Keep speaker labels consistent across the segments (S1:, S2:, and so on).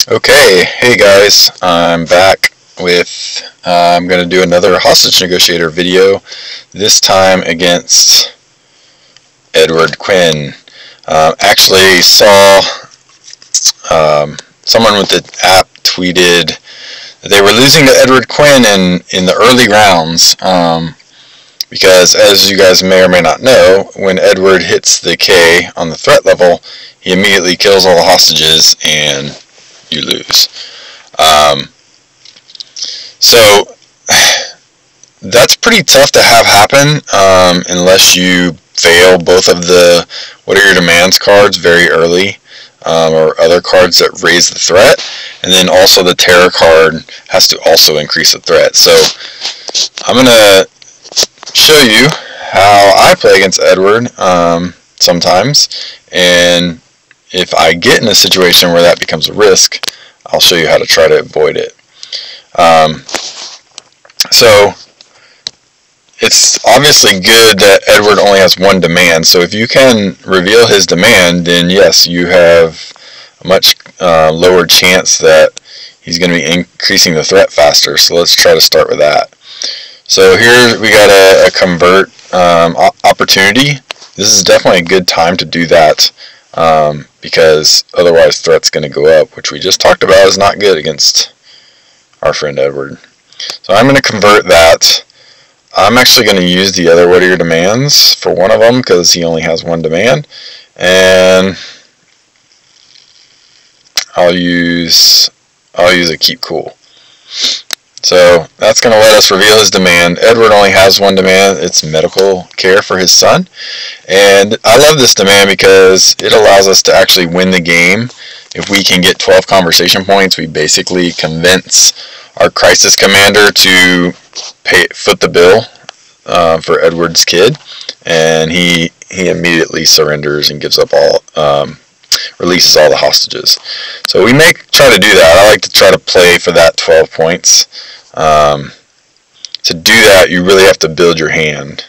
S1: Okay, hey guys, I'm back with, I'm going to do another hostage negotiator video, this time against Edward Quinn. Actually saw someone with the app tweeted that they were losing to Edward Quinn in the early rounds, because as you guys may or may not know, when Edward hits the K on the threat level, he immediately kills all the hostages and you lose. So that's pretty tough to have happen unless you fail both of the what are your demands cards very early, or other cards that raise the threat, and then also the terror card has to also increase the threat. So I'm going to show you how I play against Edward sometimes, and if I get in a situation where that becomes a risk, I'll show you how to try to avoid it. So it's obviously good that Edward only has one demand, so if you can reveal his demand, then yes, you have a much lower chance that he's going to be increasing the threat faster. So let's try to start with that. So here we got a convert opportunity. This is definitely a good time to do that, because otherwise threat's going to go up, which we just talked about is not good against our friend Edward. So I'm going to convert that. I'm actually going to use the other what are your demands for one of them because he only has one demand, and I'll use a keep cool. So that's going to let us reveal his demand. Edward only has one demand. It's medical care for his son. And I love this demand because it allows us to actually win the game. If we can get 12 conversation points, we basically convince our crisis commander to foot the bill for Edward's kid. And he immediately surrenders and gives up all, releases all the hostages. So we may try to do that. I like to try to play for that 12 points. To do that, you really have to build your hand,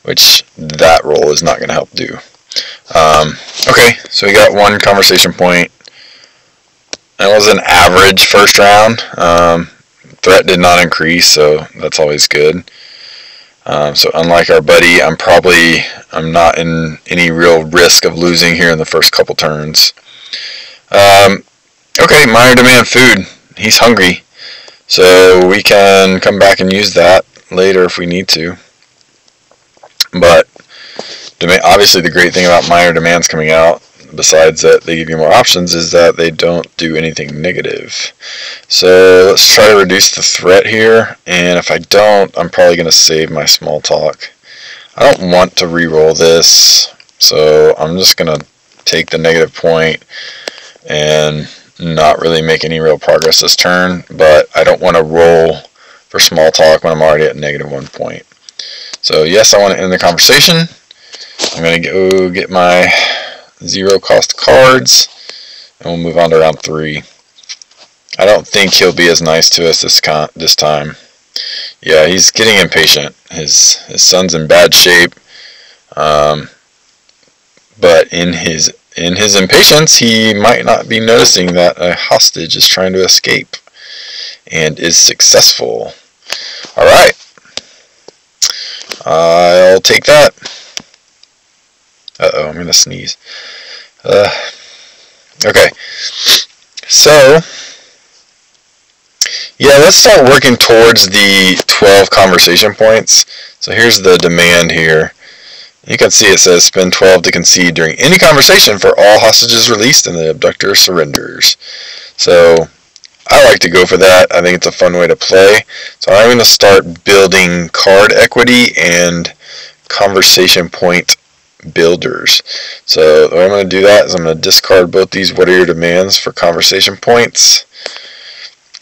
S1: which that roll is not going to help do. Okay, so we got one conversation point. That was an average first round. Threat did not increase, so that's always good. So unlike our buddy, I'm not in any real risk of losing here in the first couple turns. Okay, minor demand food. He's hungry. So we can come back and use that later if we need to. But obviously the great thing about minor demands coming out, besides that they give you more options, is that they don't do anything negative. So let's try to reduce the threat here, and if I don't, I'm probably going to save my small talk. I don't want to re-roll this, so I'm just going to take the negative point and not really make any real progress this turn, but I don't want to roll for small talk when I'm already at -1 point. So yes, I want to end the conversation. I'm going to go get my 0 cost cards, and we'll move on to round 3. I don't think he'll be as nice to us this time. Yeah, he's getting impatient. His son's in bad shape, but in his impatience, he might not be noticing that a hostage is trying to escape and is successful. Alright. I'll take that. Uh-oh, I'm going to sneeze. Okay. So, yeah, let's start working towards the 12 conversation points. So here's the demand here. You can see it says spend 12 to concede during any conversation for all hostages released and the abductor surrenders. So I like to go for that. I think it's a fun way to play. So I'm going to start building card equity and conversation point builders. So the way I'm going to do that is I'm going to discard both these what are your demands for conversation points.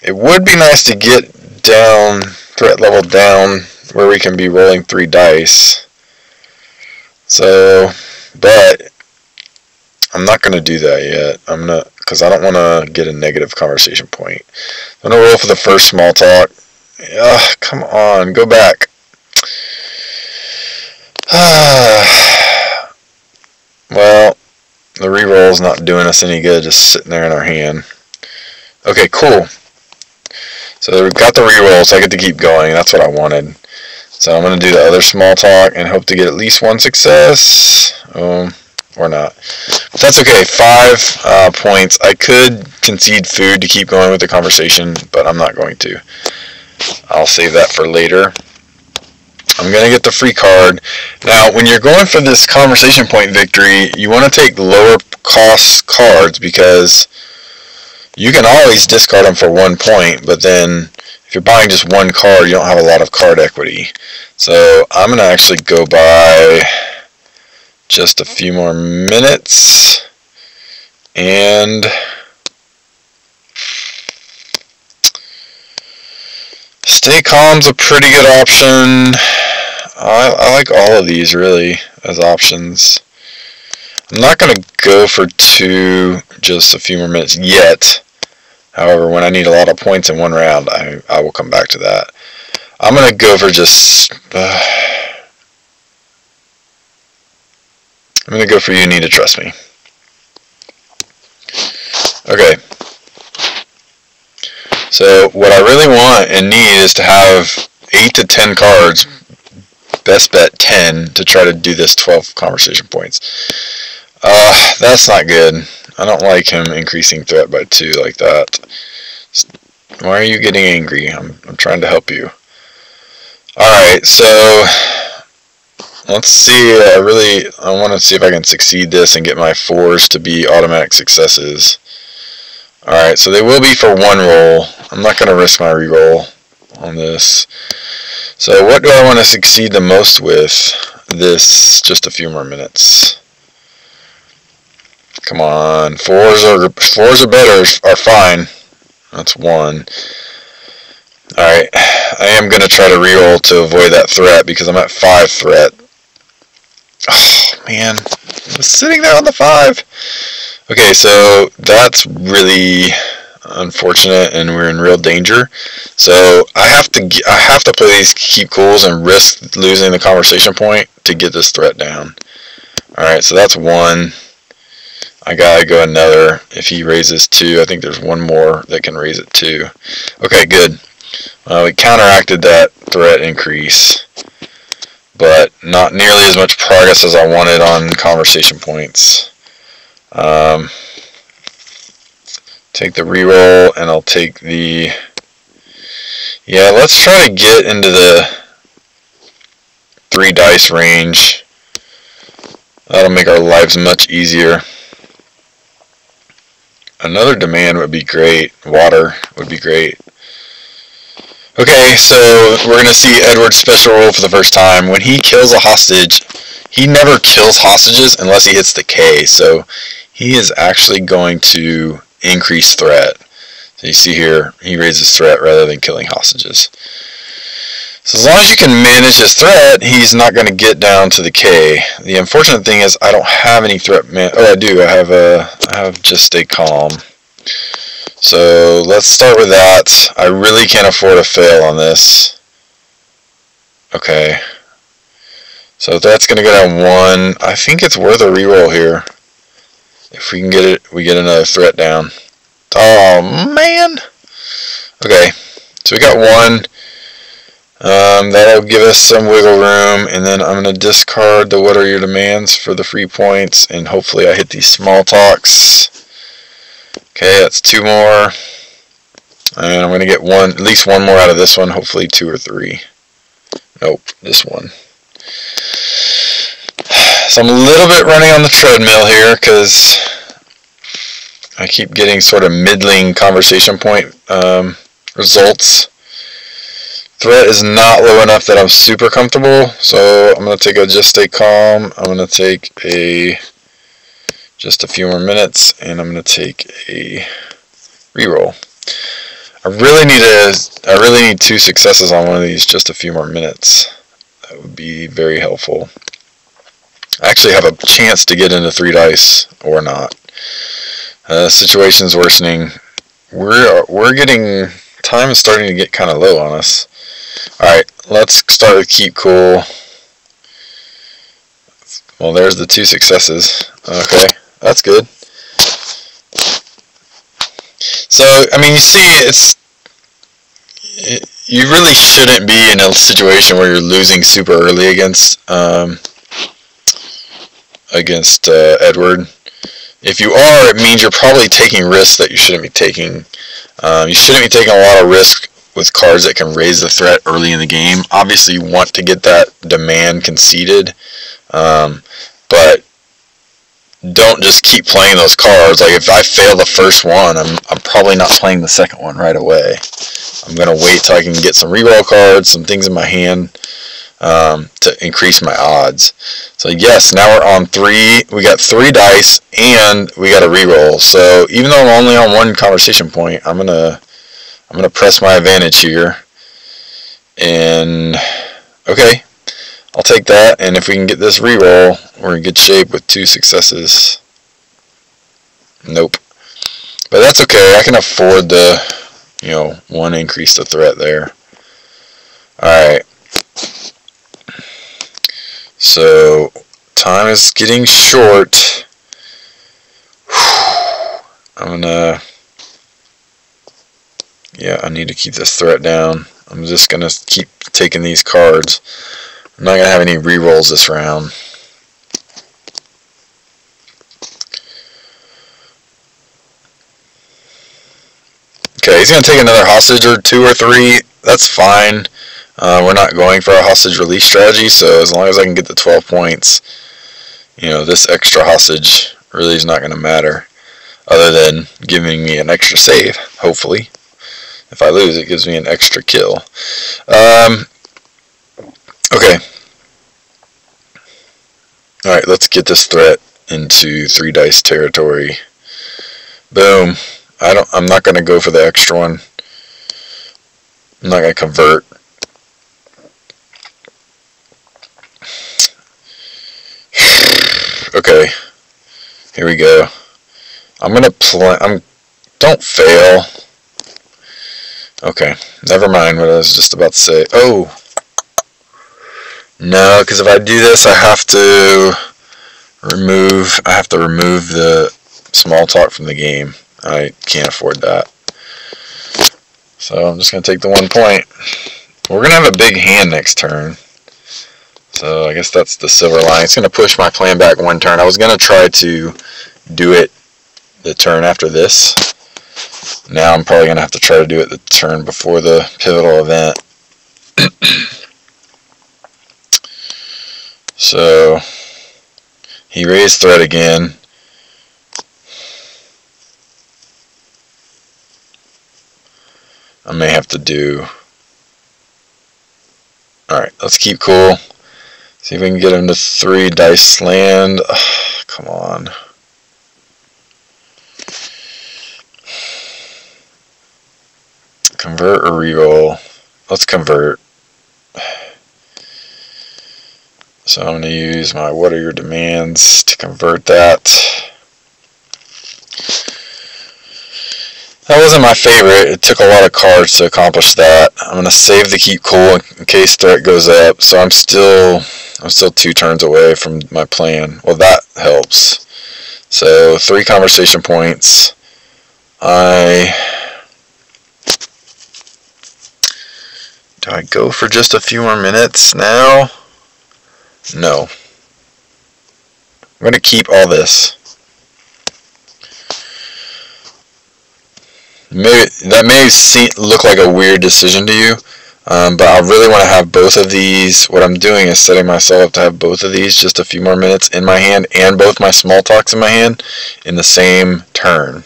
S1: It would be nice to get down, threat level down, where we can be rolling 3 dice. So, but I'm not going to do that yet. Because I don't want to get a negative conversation point. I'm going to roll for the first small talk. Ugh, come on, go back. Well, the reroll is not doing us any good, just sitting there in our hand. Okay, cool. So we've got the reroll, so I get to keep going. That's what I wanted. So I'm going to do the other small talk and hope to get at least one success. Or not. But that's okay. 5 points. I could concede food to keep going with the conversation, but I'm not going to. I'll save that for later. I'm going to get the free card. Now, when you're going for this conversation point victory, you want to take lower cost cards because you can always discard them for 1 point, but then if you're buying just one card, you don't have a lot of card equity. So I'm going to actually go by just a few more minutes, and stay calm's a pretty good option. I like all of these really as options. I'm not going to go for 2, just a few more minutes yet. However, when I need a lot of points in one round, I will come back to that. I'm going to go for just I'm going to go for You Need to Trust Me. Okay. So what I really want and need is to have 8 to 10 cards, best bet 10, to try to do this 12 conversation points. That's not good. I don't like him increasing threat by 2 like that. Why are you getting angry? I'm trying to help you. Alright, so let's see. I want to see if I can succeed this and get my 4s to be automatic successes. Alright, so they will be for 1 roll. I'm not going to risk my reroll on this. So what do I want to succeed the most with this just a few more minutes? Come on. 4s or better are fine. That's 1. Alright, I am going to try to reroll to avoid that threat because I'm at 5 threat. Oh, man. I was sitting there on the 5. Okay, so that's really unfortunate, and we're in real danger. So I have to play these keep cools and risk losing the conversation point to get this threat down. Alright, so that's 1. I gotta go another. If he raises 2, I think there's 1 more that can raise it 2. Okay, good. We counteracted that threat increase, but not nearly as much progress as I wanted on conversation points. Take the reroll, and I'll take the... Yeah, let's try to get into the 3 dice range. That'll make our lives much easier. Another demand would be great. Water would be great. Okay, so we're going to see Edward's special rule for the first time. When he kills a hostage, he never kills hostages unless he hits the K. So he is actually going to increase threat. So you see here, he raises threat rather than killing hostages. So as long as you can manage his threat, he's not going to get down to the K. The unfortunate thing is I don't have any threat oh, I do. I have Just Stay Calm. So let's start with that. I really can't afford to fail on this. Okay. So that's going to go down 1. I think it's worth a reroll here. If we can get it, we get another threat down. Oh, man. Okay. So we got 1. That'll give us some wiggle room, and then I'm going to discard the What Are Your Demands for the free points, and hopefully I hit these small talks. Okay, that's 2 more, and I'm going to get at least 1 more out of this one, hopefully 2 or 3. Nope, this one. So I'm a little bit running on the treadmill here, because I keep getting sort of middling conversation point results. Threat is not low enough that I'm super comfortable, so I'm going to take a Just Stay Calm. I'm going to take just a few more minutes, and I'm going to take a reroll. I really need 2 successes on one of these, just a few more minutes. That would be very helpful. I actually have a chance to get into 3 dice, or not. Situation's worsening. We're getting... Time is starting to get kind of low on us. Alright, let's start with Keep Cool. Well, there's the 2 successes. Okay, that's good. So, I mean, you see, you really shouldn't be in a situation where you're losing super early against Edward. If you are, it means you're probably taking risks that you shouldn't be taking. You shouldn't be taking a lot of risk with cards that can raise the threat early in the game. Obviously, you want to get that demand conceded, but don't just keep playing those cards. Like, if I fail the first one, I'm probably not playing the second one right away. I'm going to wait till I can get some reroll cards, some things in my hand to increase my odds. So yes, now we're on 3. We got 3 dice, and we got a reroll. So even though I'm only on 1 conversation point, I'm gonna press my advantage here. And okay, I'll take that. And if we can get this reroll, we're in good shape with 2 successes. Nope. But that's okay. I can afford the, 1 increase to threat there. Alright. So, time is getting short. I need to keep this threat down. I'm just going to keep taking these cards. I'm not going to have any rerolls this round. Okay, he's going to take another hostage or 2 or 3. That's fine. We're not going for a hostage release strategy, so as long as I can get the 12 points, this extra hostage really is not going to matter, other than giving me an extra save, hopefully. If I lose, it gives me an extra kill. Okay. Alright, let's get this threat into 3 dice territory. Boom. I'm not going to go for the extra one. I'm not going to convert. Okay, here we go. I'm gonna play. Don't fail. Okay, never mind what I was just about to say. Oh, no, because if I do this, I have to remove the small talk from the game. I can't afford that. So I'm just gonna take the 1 point. We're gonna have a big hand next turn. So I guess that's the silver line. It's going to push my plan back 1 turn. I was going to try to do it the turn after this. Now I'm probably going to have to try to do it the turn before the pivotal event. So he raised threat again. I may have to do... Alright, let's keep cool. See if we can get him to 3 dice land. Ugh, come on. Convert or reroll? Let's convert. So I'm going to use my what are your demands to convert that. That wasn't my favorite. It took a lot of cards to accomplish that. I'm going to save the keep cool in case threat goes up. So I'm still 2 turns away from my plan. Well, that helps. So 3 conversation points. Do I go for just a few more minutes now? No. I'm going to keep all this. That may look like a weird decision to you, but I really want to have both of these. What I'm doing is setting myself up to have both of these just a few more minutes in my hand and both my small talks in my hand in the same turn.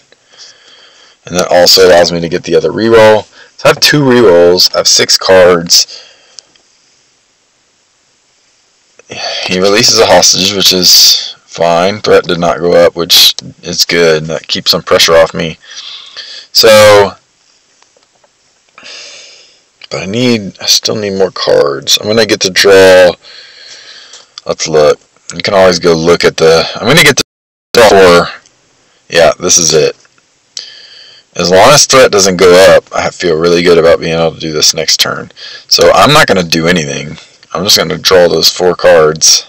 S1: And that also allows me to get the other reroll. So I have 2 rerolls. I have 6 cards. He releases a hostage, which is fine. Threat did not go up, which is good. That keeps some pressure off me. So, but I still need more cards. I'm going to get to draw. Let's look. You can always go look at I'm going to get to draw 4. Yeah, this is it. As long as threat doesn't go up, I feel really good about being able to do this next turn. So I'm not going to do anything. I'm just going to draw those 4 cards.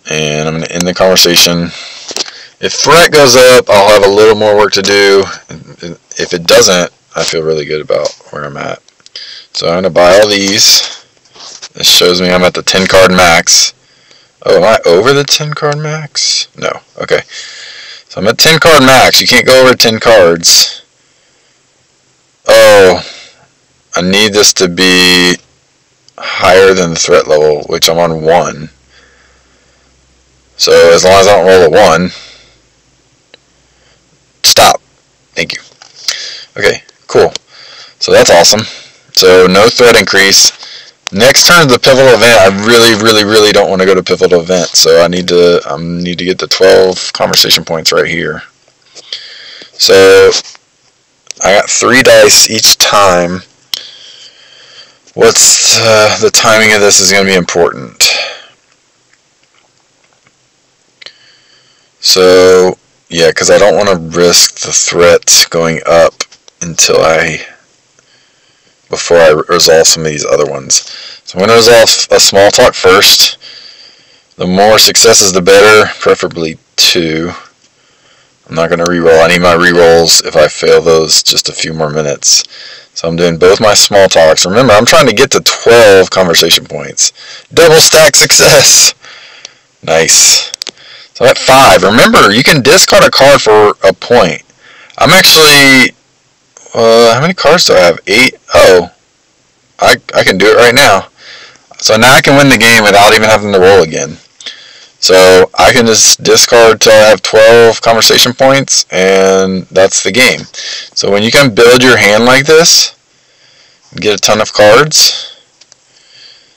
S1: And I'm going to end the conversation. If threat goes up, I'll have a little more work to do. If it doesn't, I feel really good about where I'm at. So I'm going to buy all these. This shows me I'm at the 10 card max. Oh, am I over the 10 card max? No. Okay. So I'm at 10 card max. You can't go over 10 cards. Oh, I need this to be higher than the threat level, which I'm on 1. So as long as I don't roll a 1, stop. Thank you. Okay, cool. So that's awesome. So no threat increase. Next turn is the pivotal event. I really don't want to go to pivotal event, so I need to get the 12 conversation points right here. So I got 3 dice each time. What's the timing of this is going to be important. So yeah, because I don't want to risk the threat going up until before I resolve some of these other ones. So I'm going to resolve a small talk first. The more successes, the better, preferably 2. I'm not going to reroll. I need my rerolls if I fail those just a few more minutes. So I'm doing both my small talks. Remember, I'm trying to get to 12 conversation points. Double stack success. Nice. So at 5. Remember, you can discard a card for a point. I'm actually... how many cards do I have? 8? Oh. I can do it right now. So now I can win the game without even having to roll again. So I can just discard till I have 12 conversation points, and that's the game. So when you can build your hand like this, and get a ton of cards,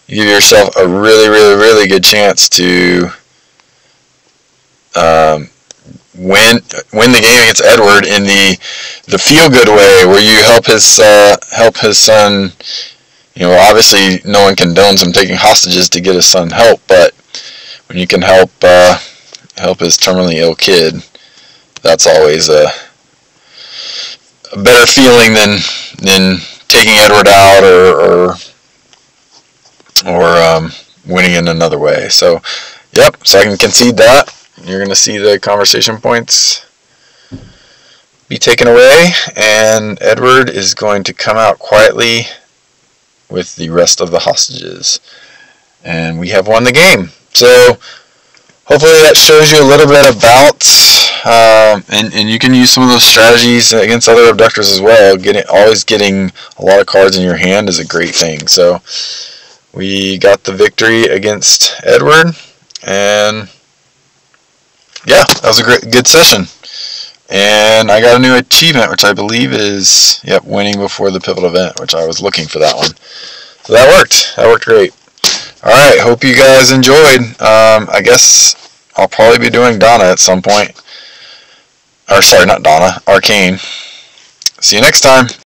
S1: you give yourself a really good chance to win the game against Edward in the feel-good way, where you help his son. You know, obviously no one condones him taking hostages to get his son help, but when you can help his terminally ill kid, that's always a better feeling than taking Edward out or winning in another way. So, yep. So I can concede that. You're going to see the conversation points be taken away, and Edward is going to come out quietly with the rest of the hostages. And we have won the game. So hopefully that shows you a little bit about, and you can use some of those strategies against other abductors as well. Always getting a lot of cards in your hand is a great thing. So we got the victory against Edward, and yeah, that was a good session. And I got a new achievement, which I believe is, yep, winning before the pivotal event, which I was looking for that one. So that worked. That worked great. Alright, hope you guys enjoyed. I guess I'll probably be doing Donna at some point. Or sorry, not Donna, Arcane. See you next time.